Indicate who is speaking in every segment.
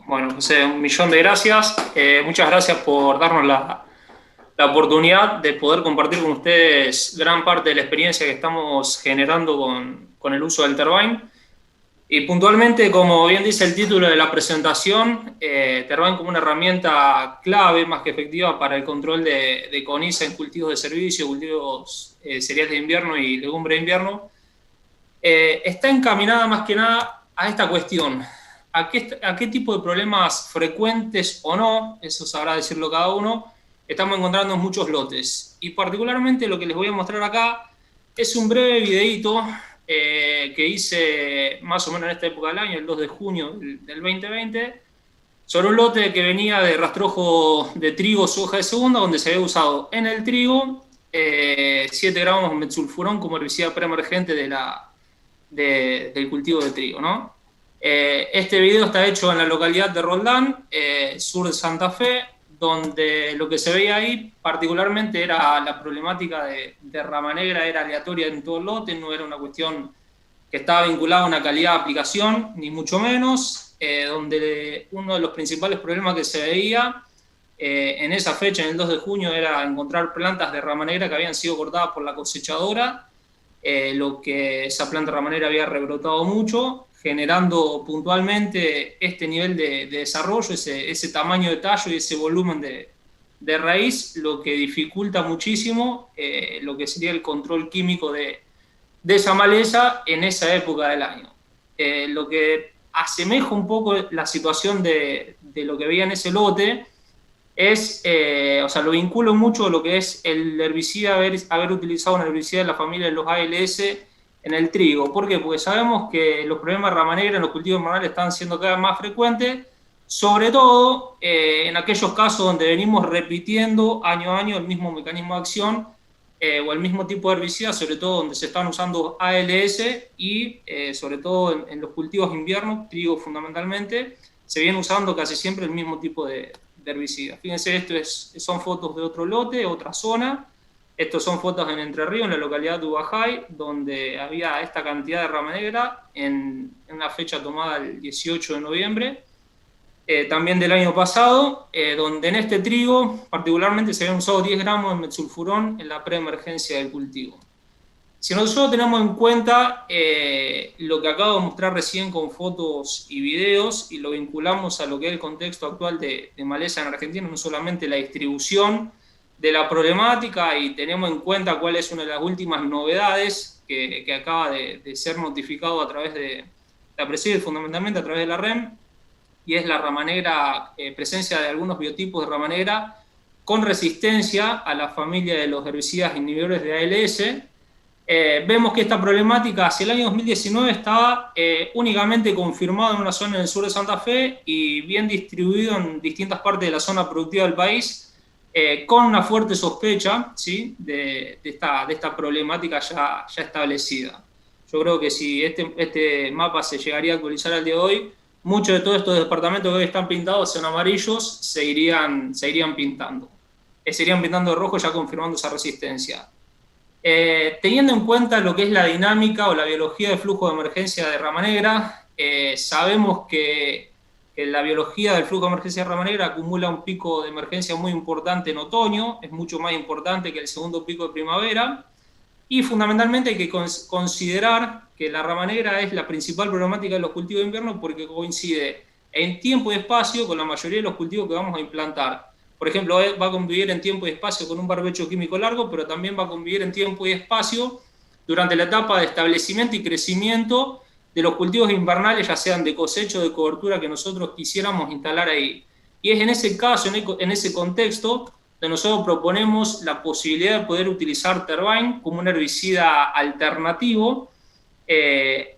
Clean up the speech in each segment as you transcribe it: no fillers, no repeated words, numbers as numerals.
Speaker 1: Bueno, José, un millón de gracias. Muchas gracias por darnos la oportunidad de poder compartir con ustedes gran parte de la experiencia que estamos generando con el uso del Tervine. Y puntualmente, como bien dice el título de la presentación, Tervine como una herramienta clave, más que efectiva, para el control de coniza en cultivos de servicio, cultivos cereales de invierno y legumbre de invierno, está encaminada más que nada a esta cuestión. ¿A qué tipo de problemas frecuentes o no, eso sabrá decirlo cada uno, estamos encontrando en muchos lotes? Y particularmente lo que les voy a mostrar acá es un breve videíto que hice más o menos en esta época del año, el 2 de junio del 2020, sobre un lote que venía de rastrojo de trigo, soja de segunda, donde se había usado en el trigo 7 gramos de metsulfurón como herbicida preemergente del cultivo de trigo, ¿no? Este video está hecho en la localidad de Roldán, sur de Santa Fe, donde lo que se veía ahí particularmente era la problemática de rama negra, era aleatoria en todo el lote, no era una cuestión que estaba vinculada a una calidad de aplicación, ni mucho menos, donde uno de los principales problemas que se veía en esa fecha, en el 2 de junio, era encontrar plantas de rama negra que habían sido cortadas por la cosechadora, lo que esa planta ramanera había rebrotado mucho, generando puntualmente este nivel de desarrollo, ese tamaño de tallo y ese volumen de raíz, lo que dificulta muchísimo lo que sería el control químico de esa maleza en esa época del año. Lo que asemeja un poco la situación de lo que veía en ese lote es, o sea, lo vinculo mucho a lo que es el herbicida, haber utilizado un herbicida de la familia de los ALS en el trigo. ¿Por qué? Porque sabemos que los problemas de rama negra en los cultivos invernales están siendo cada vez más frecuentes, sobre todo en aquellos casos donde venimos repitiendo año a año el mismo mecanismo de acción o el mismo tipo de herbicida, sobre todo donde se están usando ALS y sobre todo en los cultivos de invierno, trigo fundamentalmente, se viene usando casi siempre el mismo tipo de herbicida. Fíjense, son fotos de otro lote, otra zona. Estos son fotos en Entre Ríos, en la localidad de Ubajay, donde había esta cantidad de rama negra en una fecha tomada el 18 de noviembre, también del año pasado, donde en este trigo particularmente se habían usado 10 gramos de metsulfurón en la preemergencia del cultivo. Si nosotros tenemos en cuenta lo que acabo de mostrar recién con fotos y videos y lo vinculamos a lo que es el contexto actual de maleza en Argentina, no solamente la distribución de la problemática, y tenemos en cuenta cuál es una de las últimas novedades que acaba de ser notificado a través de la PRESIDE, fundamentalmente a través de la REM, y es la rama negra, presencia de algunos biotipos de rama negra con resistencia a la familia de los herbicidas inhibidores de ALS. Vemos que esta problemática hacia el año 2019 estaba únicamente confirmada en una zona en el sur de Santa Fe y bien distribuido en distintas partes de la zona productiva del país, con una fuerte sospecha, ¿sí?, de esta problemática ya establecida. Yo creo que si este mapa se llegaría a actualizar al día de hoy, muchos de todos estos departamentos que hoy están pintados en amarillos se irían pintando. Se irían pintando de rojo, ya confirmando esa resistencia. Teniendo en cuenta lo que es la dinámica o la biología de flujo de emergencia de rama negra, sabemos que la biología del flujo de emergencia de rama negra acumula un pico de emergencia muy importante en otoño, es mucho más importante que el segundo pico de primavera, y fundamentalmente hay que considerar que la rama negra es la principal problemática de los cultivos de invierno porque coincide en tiempo y espacio con la mayoría de los cultivos que vamos a implantar. Por ejemplo, va a convivir en tiempo y espacio con un barbecho químico largo, pero también va a convivir en tiempo y espacio durante la etapa de establecimiento y crecimiento de los cultivos invernales, ya sean de cosecha o de cobertura, que nosotros quisiéramos instalar ahí. Y es en ese caso, en ese contexto, donde nosotros proponemos la posibilidad de poder utilizar Tervine como un herbicida alternativo,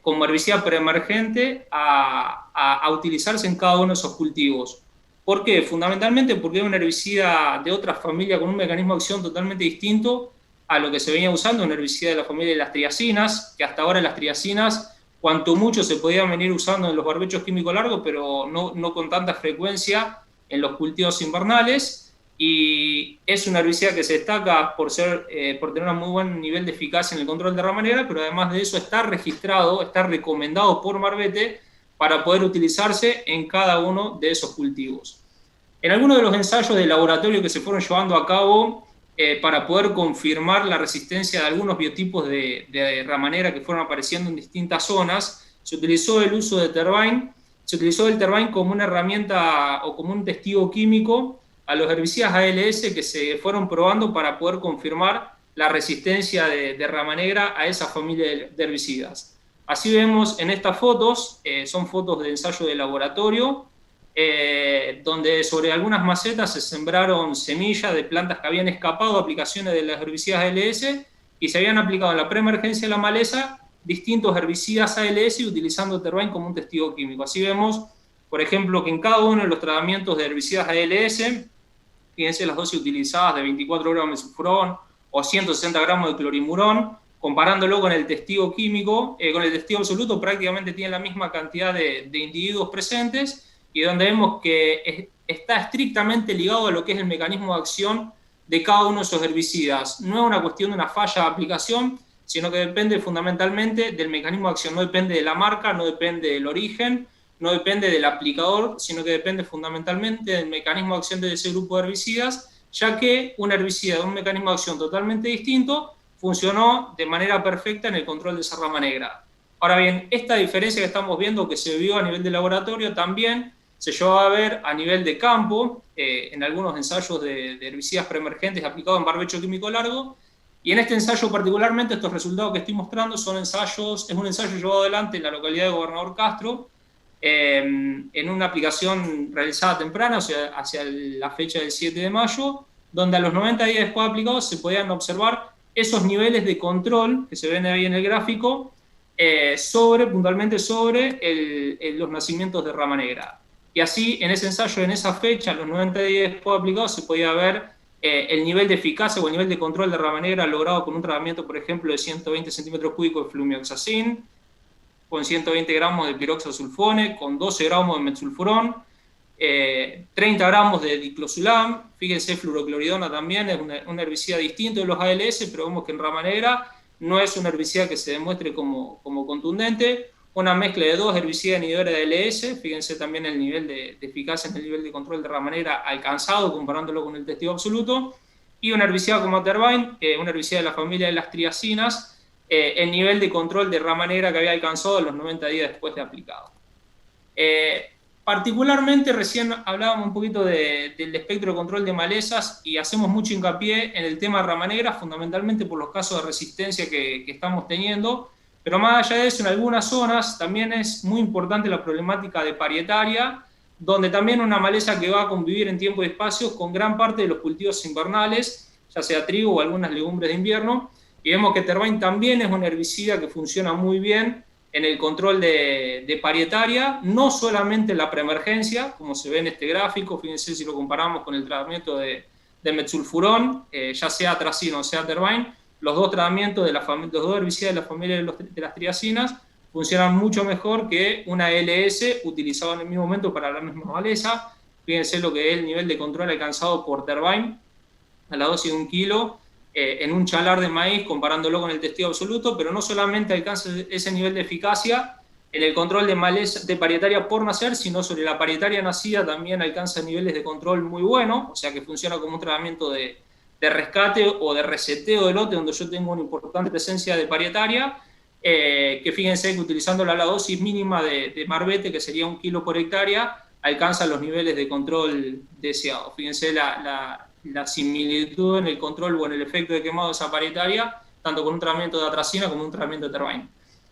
Speaker 1: como herbicida preemergente a utilizarse en cada uno de esos cultivos. ¿Por qué? Fundamentalmente porque es un herbicida de otra familia con un mecanismo de acción totalmente distinto a lo que se venía usando, un herbicida de la familia de las triacinas, que hasta ahora las triacinas, cuanto mucho se podían venir usando en los barbechos químicos largos, pero no con tanta frecuencia en los cultivos invernales, y es un herbicida que se destaca por tener un muy buen nivel de eficacia en el control de rama negra, pero además de eso está registrado, está recomendado por Marbete para poder utilizarse en cada uno de esos cultivos. En algunos de los ensayos de laboratorio que se fueron llevando a cabo para poder confirmar la resistencia de algunos biotipos de ramanera que fueron apareciendo en distintas zonas, se utilizó el uso de Tervine. Se utilizó el Tervine como una herramienta o como un testigo químico a los herbicidas ALS que se fueron probando para poder confirmar la resistencia de rama negra a esa familia de herbicidas. Así vemos en estas fotos, son fotos de ensayo de laboratorio, donde sobre algunas macetas se sembraron semillas de plantas que habían escapado a aplicaciones de las herbicidas ALS y se habían aplicado en la preemergencia de la maleza distintos herbicidas ALS y utilizando Tervine como un testigo químico. Así vemos, por ejemplo, que en cada uno de los tratamientos de herbicidas ALS, fíjense las dosis utilizadas de 24 gramos de sulfurón o 160 gramos de clorimurón, comparándolo con el testigo químico, con el testigo absoluto, prácticamente tienen la misma cantidad de individuos presentes, y donde vemos que está estrictamente ligado a lo que es el mecanismo de acción de cada uno de esos herbicidas. No es una cuestión de una falla de aplicación, sino que depende fundamentalmente del mecanismo de acción, no depende de la marca, no depende del origen, no depende del aplicador, sino que depende fundamentalmente del mecanismo de acción de ese grupo de herbicidas, ya que un herbicida de un mecanismo de acción totalmente distinto funcionó de manera perfecta en el control de esa rama negra. Ahora bien, esta diferencia que estamos viendo que se vio a nivel de laboratorio también se llevó a ver a nivel de campo, en algunos ensayos de herbicidas preemergentes aplicados en barbecho químico largo, y en este ensayo particularmente estos resultados que estoy mostrando es un ensayo llevado adelante en la localidad de Gobernador Castro, en una aplicación realizada temprana, o sea, hacia la fecha del 7 de mayo, donde a los 90 días después de aplicados se podían observar esos niveles de control que se ven ahí en el gráfico, puntualmente sobre los nacimientos de rama negra. Y así, en ese ensayo, en esa fecha, a los 90 días después de aplicados, se podía ver el nivel de eficacia o el nivel de control de rama negra logrado con un tratamiento, por ejemplo, de 120 centímetros cúbicos de flumioxacin, con 120 gramos de piroxasulfone, con 12 gramos de metsulfurón, 30 gramos de diclosulam. Fíjense, fluorocloridona también es un herbicida distinto de los ALS, pero vemos que en rama negra no es un herbicida que se demuestre como contundente. Una mezcla de dos herbicidas inhibidores de ALS, fíjense también el nivel de eficacia en el nivel de control de rama negra alcanzado comparándolo con el testigo absoluto, y un herbicida como Tervine, un herbicida de la familia de las triacinas, el nivel de control de rama negra que había alcanzado en los 90 días después de aplicado. Particularmente, recién hablábamos un poquito del espectro de control de malezas y hacemos mucho hincapié en el tema de rama negra, fundamentalmente por los casos de resistencia que estamos teniendo, pero más allá de eso, en algunas zonas también es muy importante la problemática de parietaria, donde también una maleza que va a convivir en tiempo y espacio con gran parte de los cultivos invernales, ya sea trigo o algunas legumbres de invierno, y vemos que Tervine también es un herbicida que funciona muy bien en el control de parietaria, no solamente en la preemergencia, como se ve en este gráfico, fíjense si lo comparamos con el tratamiento de metsulfurón, ya sea atracina o sea Tervine, los dos tratamientos de los dos herbicidas de la familia de las triacinas funcionan mucho mejor que una ALS utilizada en el mismo momento para la misma maleza. Fíjense lo que es el nivel de control alcanzado por Tervine a la dosis de 1 kilo en un chalar de maíz, comparándolo con el testigo absoluto, pero no solamente alcanza ese nivel de eficacia en el control de maleza de parietaria por nacer, sino sobre la parietaria nacida también alcanza niveles de control muy buenos, o sea que funciona como un tratamiento de rescate o de reseteo de lote, donde yo tengo una importante presencia de parietaria, que fíjense que utilizando la dosis mínima de marbete, que sería 1 kilo por hectárea, alcanza los niveles de control deseados. Fíjense la similitud en el control o en el efecto de quemado de esa parietaria, tanto con un tratamiento de atracina como un tratamiento de Tervine.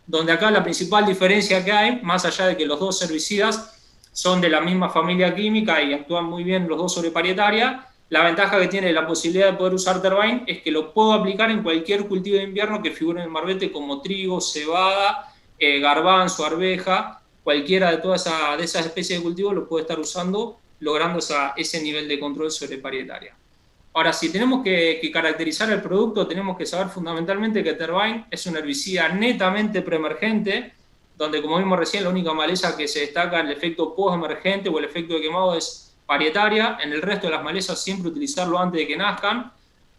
Speaker 1: Donde acá la principal diferencia que hay, más allá de que los dos herbicidas son de la misma familia química y actúan muy bien los dos sobre parietaria, la ventaja que tiene la posibilidad de poder usar Tervine es que lo puedo aplicar en cualquier cultivo de invierno que figure en el marbete, como trigo, cebada, garbanzo, arveja, cualquiera de todas esas especies de cultivo lo puede estar usando, logrando ese nivel de control sobre parietaria. Ahora, si tenemos que caracterizar el producto, tenemos que saber fundamentalmente que Tervine es un herbicida netamente preemergente, donde, como vimos recién, la única maleza que se destaca en el efecto postemergente o el efecto de quemado es parietaria. En el resto de las malezas siempre utilizarlo antes de que nazcan.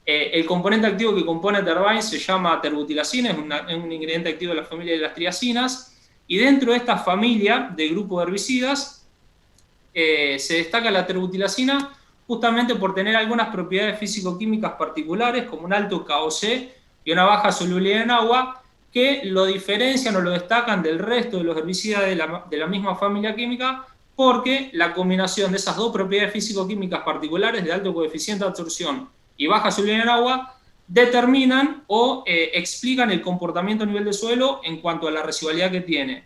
Speaker 1: El componente activo que compone Tervine se llama terbutilacina, es un ingrediente activo de la familia de las triacinas, Y dentro de esta familia de grupo de herbicidas se destaca la terbutilacina justamente por tener algunas propiedades físico-químicas particulares, como un alto KOC y una baja solubilidad en agua, que lo diferencian o lo destacan del resto de los herbicidas de la misma familia química, porque la combinación de esas dos propiedades físico-químicas particulares de alto coeficiente de absorción y baja solubilidad en agua determinan o explican el comportamiento a nivel de suelo en cuanto a la residualidad que tiene.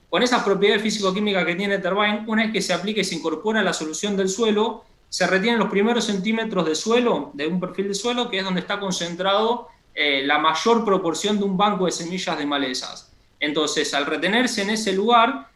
Speaker 1: Con esas propiedades físico-químicas que tiene Tervine, una vez que se aplica y se incorpora a la solución del suelo, se retienen los primeros centímetros de suelo, de un perfil de suelo, que es donde está concentrado la mayor proporción de un banco de semillas de malezas. Entonces, al retenerse en ese lugar,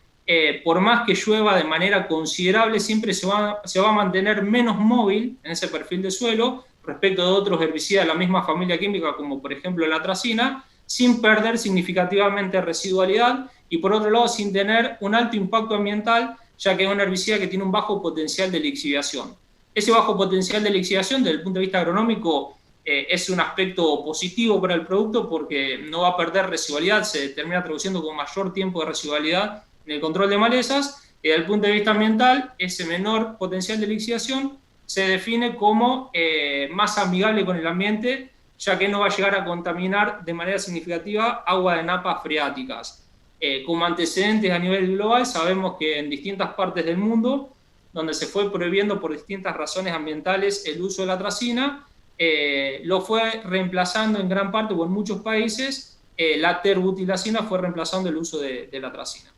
Speaker 1: por más que llueva de manera considerable, siempre se va a mantener menos móvil en ese perfil de suelo respecto de otros herbicidas de la misma familia química, como por ejemplo la atracina, sin perder significativamente residualidad y por otro lado sin tener un alto impacto ambiental, ya que es un herbicida que tiene un bajo potencial de lixiviación. Ese bajo potencial de lixiviación, desde el punto de vista agronómico, es un aspecto positivo para el producto porque no va a perder residualidad, se termina traduciendo con mayor tiempo de residualidad en el control de malezas, y desde el punto de vista ambiental, ese menor potencial de lixiviación se define como más amigable con el ambiente, ya que no va a llegar a contaminar de manera significativa agua de napas freáticas. Como antecedentes a nivel global, sabemos que en distintas partes del mundo, donde se fue prohibiendo por distintas razones ambientales el uso de la atracina, lo fue reemplazando en gran parte, o en muchos países, la terbutilacina fue reemplazando el uso de la atracina.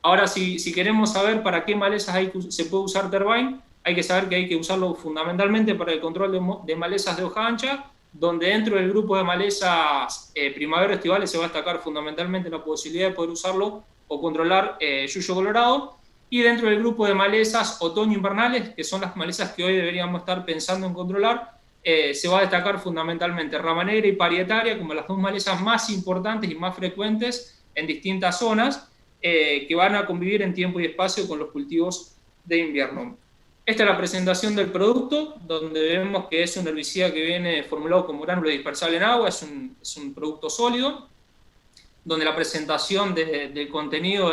Speaker 1: Ahora, si queremos saber para qué malezas se puede usar Tervine, hay que saber que hay que usarlo fundamentalmente para el control de malezas de hoja ancha, donde dentro del grupo de malezas primavera-estivales se va a destacar fundamentalmente la posibilidad de poder usarlo o controlar yuyo colorado, y dentro del grupo de malezas otoño-invernales, que son las malezas que hoy deberíamos estar pensando en controlar, se va a destacar fundamentalmente rama negra y parietaria como las dos malezas más importantes y más frecuentes en distintas zonas, que van a convivir en tiempo y espacio con los cultivos de invierno. Esta es la presentación del producto, donde vemos que es un herbicida que viene formulado como gránulo dispersable en agua, es un producto sólido, donde la presentación del contenido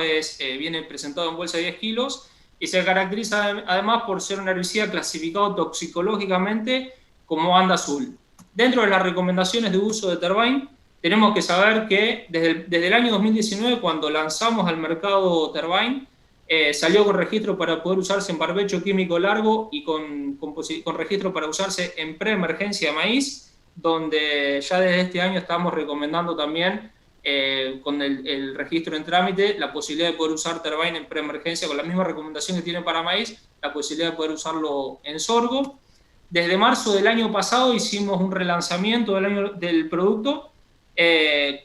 Speaker 1: viene presentado en bolsa de 10 kilos, y se caracteriza además por ser un herbicida clasificado toxicológicamente como banda azul. Dentro de las recomendaciones de uso de Tervine, tenemos que saber que desde el año 2019, cuando lanzamos al mercado Tervine, salió con registro para poder usarse en barbecho químico largo y con registro para usarse en preemergencia de maíz, donde ya desde este año estamos recomendando también, con el registro en trámite, la posibilidad de poder usar Tervine en preemergencia, con la misma recomendación que tiene para maíz, la posibilidad de poder usarlo en sorgo. Desde marzo del año pasado hicimos un relanzamiento del producto,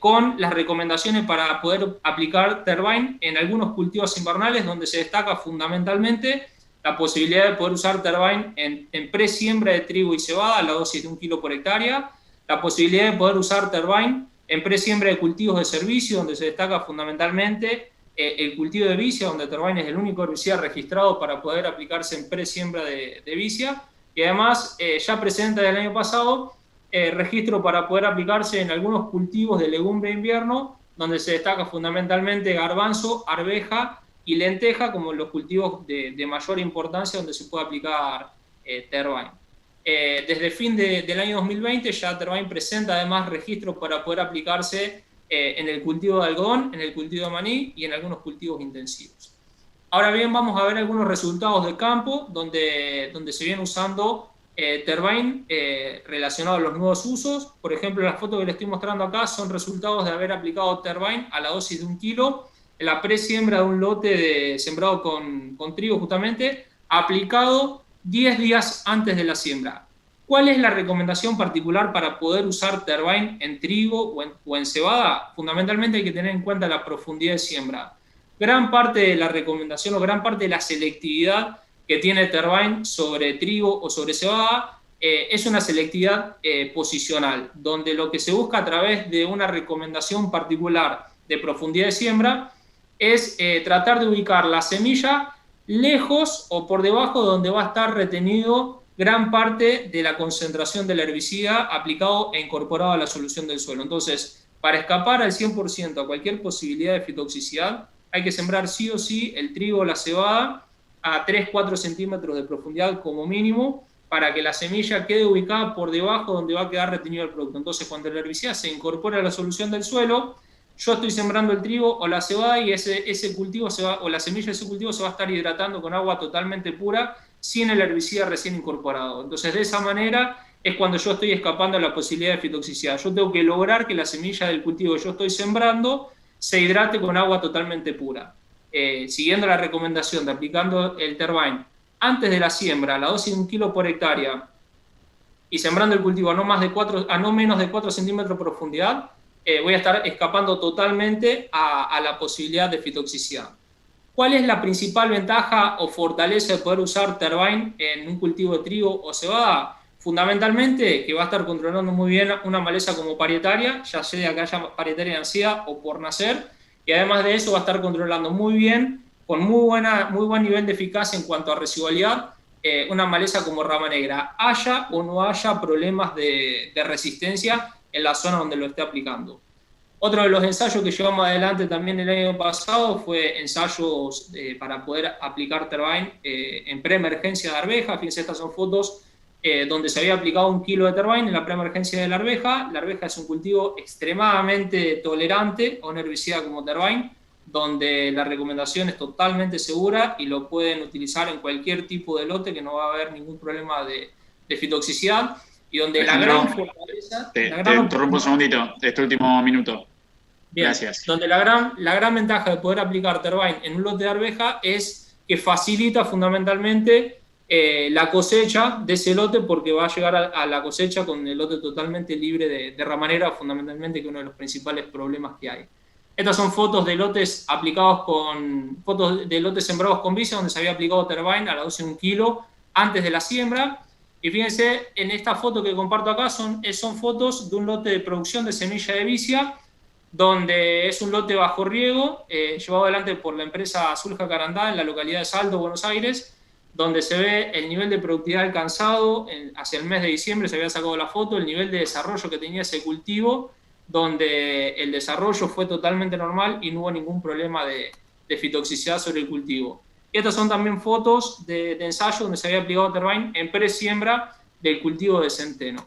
Speaker 1: con las recomendaciones para poder aplicar Tervine en algunos cultivos invernales, donde se destaca fundamentalmente la posibilidad de poder usar Tervine en presiembra de trigo y cebada a la dosis de 1 kilo por hectárea, la posibilidad de poder usar Tervine en presiembra de cultivos de servicio, donde se destaca fundamentalmente el cultivo de vicia, donde Tervine es el único herbicida registrado para poder aplicarse en presiembra de vicia, y además ya presenta del año pasado registro para poder aplicarse en algunos cultivos de legumbre de invierno, donde se destaca fundamentalmente garbanzo, arveja y lenteja como los cultivos de mayor importancia donde se puede aplicar Tervine. Desde fin del año 2020 ya Tervine presenta además registros para poder aplicarse en el cultivo de algodón, en el cultivo de maní y en algunos cultivos intensivos. Ahora bien, vamos a ver algunos resultados de campo donde se viene usando Tervine relacionado a los nuevos usos. Por ejemplo, las fotos que les estoy mostrando acá son resultados de haber aplicado Tervine a la dosis de 1 kilo en la presiembra de un lote sembrado con trigo justamente, aplicado 10 días antes de la siembra. ¿Cuál es la recomendación particular para poder usar Tervine en trigo o en cebada? Fundamentalmente hay que tener en cuenta la profundidad de siembra. Gran parte de la recomendación o gran parte de la selectividad que tiene Tervine sobre trigo o sobre cebada es una selectividad posicional, donde lo que se busca a través de una recomendación particular de profundidad de siembra es tratar de ubicar la semilla lejos o por debajo de donde va a estar retenido gran parte de la concentración del herbicida aplicado e incorporado a la solución del suelo. Entonces, para escapar al 100% a cualquier posibilidad de fitotoxicidad, hay que sembrar sí o sí el trigo o la cebada a 3-4 centímetros de profundidad como mínimo, para que la semilla quede ubicada por debajo donde va a quedar retenido el producto. Entonces, cuando el herbicida se incorpora a la solución del suelo, yo estoy sembrando el trigo o la cebada y ese cultivo o la semilla de ese cultivo se va a estar hidratando con agua totalmente pura, sin el herbicida recién incorporado. Entonces, de esa manera es cuando yo estoy escapando a la posibilidad de fitoxicidad. Yo tengo que lograr que la semilla del cultivo que yo estoy sembrando se hidrate con agua totalmente pura. Siguiendo la recomendación de aplicando el Tervine antes de la siembra, la dosis de 1 kilo por hectárea, y sembrando el cultivo a no menos de 4 centímetros de profundidad, voy a estar escapando totalmente a la posibilidad de fitoxicidad. ¿Cuál es la principal ventaja o fortaleza de poder usar Tervine en un cultivo de trigo o cebada? Fundamentalmente que va a estar controlando muy bien una maleza como parietaria, ya sea que haya parietaria nacida o por nacer, y además de eso va a estar controlando muy bien, con muy buen nivel de eficacia en cuanto a residualidad, una maleza como rama negra, haya o no haya problemas de resistencia en la zona donde lo esté aplicando. Otro de los ensayos que llevamos adelante también el año pasado fue ensayos para poder aplicar Tervine en preemergencia de arveja. Fíjense, estas son fotos donde se había aplicado 1 kilo de Tervine en la preemergencia de la arveja. La arveja es un cultivo extremadamente tolerante a un herbicida como Tervine, donde la recomendación es totalmente segura y lo pueden utilizar en cualquier tipo de lote, que no va a haber ningún problema de fitoxicidad, y donde
Speaker 2: Alejandro,
Speaker 1: la gran fortaleza...
Speaker 2: te interrumpo un segundito, este último minuto.
Speaker 1: Bien,
Speaker 2: gracias.
Speaker 1: Donde la gran ventaja de poder aplicar Tervine en un lote de arveja es que facilita fundamentalmente la cosecha de ese lote, porque va a llegar a la cosecha con el lote totalmente libre de ramanera, fundamentalmente, que es uno de los principales problemas que hay. Estas son fotos de lotes sembrados con vicia, donde se había aplicado Tervine a la dosis de 1 kilo antes de la siembra. Y fíjense, en esta foto que comparto acá son fotos de un lote de producción de semilla de vicia, donde es un lote bajo riego, llevado adelante por la empresa Azul Jacarandá en la localidad de Salto, Buenos Aires, donde se ve el nivel de productividad alcanzado hacia el mes de diciembre. Se había sacado la foto, el nivel de desarrollo que tenía ese cultivo, donde el desarrollo fue totalmente normal y no hubo ningún problema de fitoxicidad sobre el cultivo. Y estas son también fotos de ensayo donde se había aplicado Tervine en pre-siembra del cultivo de centeno.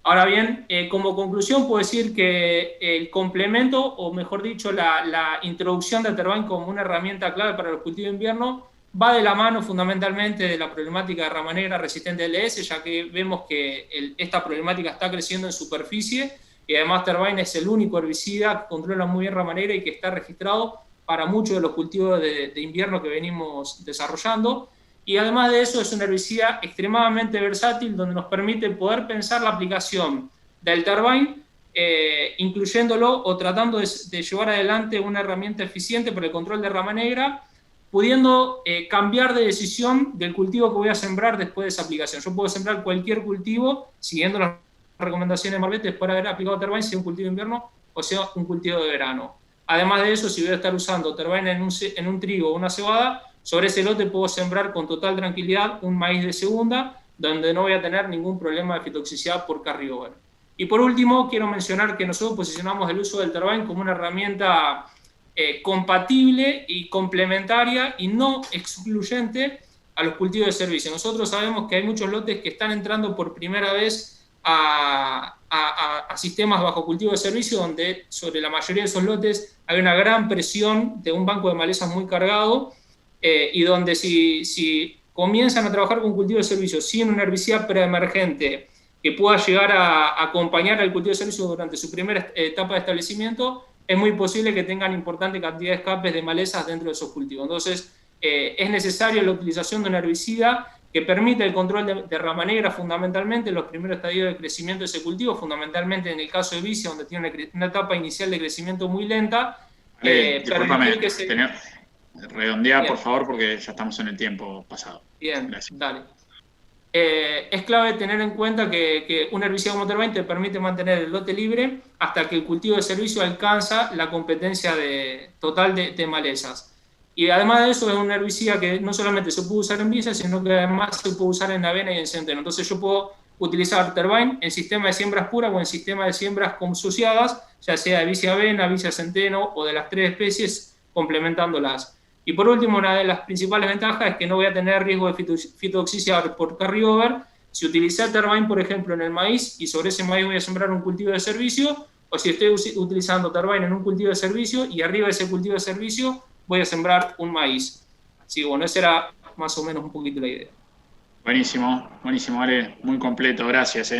Speaker 1: Ahora bien, como conclusión puedo decir que el complemento, o mejor dicho, la introducción de Tervine como una herramienta clave para los cultivos de invierno va de la mano fundamentalmente de la problemática de rama negra resistente al LS, ya que vemos que esta problemática está creciendo en superficie, y además Tervine es el único herbicida que controla muy bien rama negra y que está registrado para muchos de los cultivos de invierno que venimos desarrollando. Y además de eso es un herbicida extremadamente versátil, donde nos permite poder pensar la aplicación del Tervine, incluyéndolo o tratando de llevar adelante una herramienta eficiente para el control de rama negra, pudiendo cambiar de decisión del cultivo que voy a sembrar después de esa aplicación. Yo puedo sembrar cualquier cultivo siguiendo las recomendaciones de Marbete después de haber aplicado Tervine, sea un cultivo de invierno o sea un cultivo de verano. Además de eso, si voy a estar usando Tervine en un trigo o una cebada, sobre ese lote puedo sembrar con total tranquilidad un maíz de segunda, donde no voy a tener ningún problema de fitoxicidad por carryover. Y por último, quiero mencionar que nosotros posicionamos el uso del Tervine como una herramienta compatible y complementaria y no excluyente a los cultivos de servicio. Nosotros sabemos que hay muchos lotes que están entrando por primera vez a sistemas bajo cultivo de servicio, donde sobre la mayoría de esos lotes hay una gran presión de un banco de malezas muy cargado, y donde si comienzan a trabajar con cultivo de servicio sin un herbicida preemergente que pueda llegar a acompañar al cultivo de servicio durante su primera etapa de establecimiento, es muy posible que tengan importante cantidad de escapes de malezas dentro de esos cultivos. Entonces, es necesaria la utilización de un herbicida que permite el control de rama negra fundamentalmente en los primeros estadios de crecimiento de ese cultivo, fundamentalmente en el caso de vicia, donde tiene una etapa inicial de crecimiento muy lenta.
Speaker 2: Discúlpame, redondea,
Speaker 1: Bien.
Speaker 2: por favor, porque ya estamos en el tiempo pasado.
Speaker 1: Bien,
Speaker 2: gracias.
Speaker 1: dale. Es clave tener en cuenta que un herbicida como Tervine te permite mantener el lote libre hasta que el cultivo de servicio alcanza la competencia total de malezas. Y además de eso es un herbicida que no solamente se puede usar en vicia, sino que además se puede usar en avena y en centeno. Entonces yo puedo utilizar Tervine en sistema de siembras puras o en sistema de siembras consociadas, ya sea de vicia avena, vicia centeno o de las tres especies, complementándolas. Y por último, una de las principales ventajas es que no voy a tener riesgo de fitoxicidad por carryover. Si utilicé Tervine, por ejemplo, en el maíz y sobre ese maíz voy a sembrar un cultivo de servicio, o si estoy utilizando Tervine en un cultivo de servicio y arriba de ese cultivo de servicio voy a sembrar un maíz. Así que bueno, esa era más o menos un poquito la idea.
Speaker 2: Buenísimo, buenísimo, Ale, muy completo, gracias.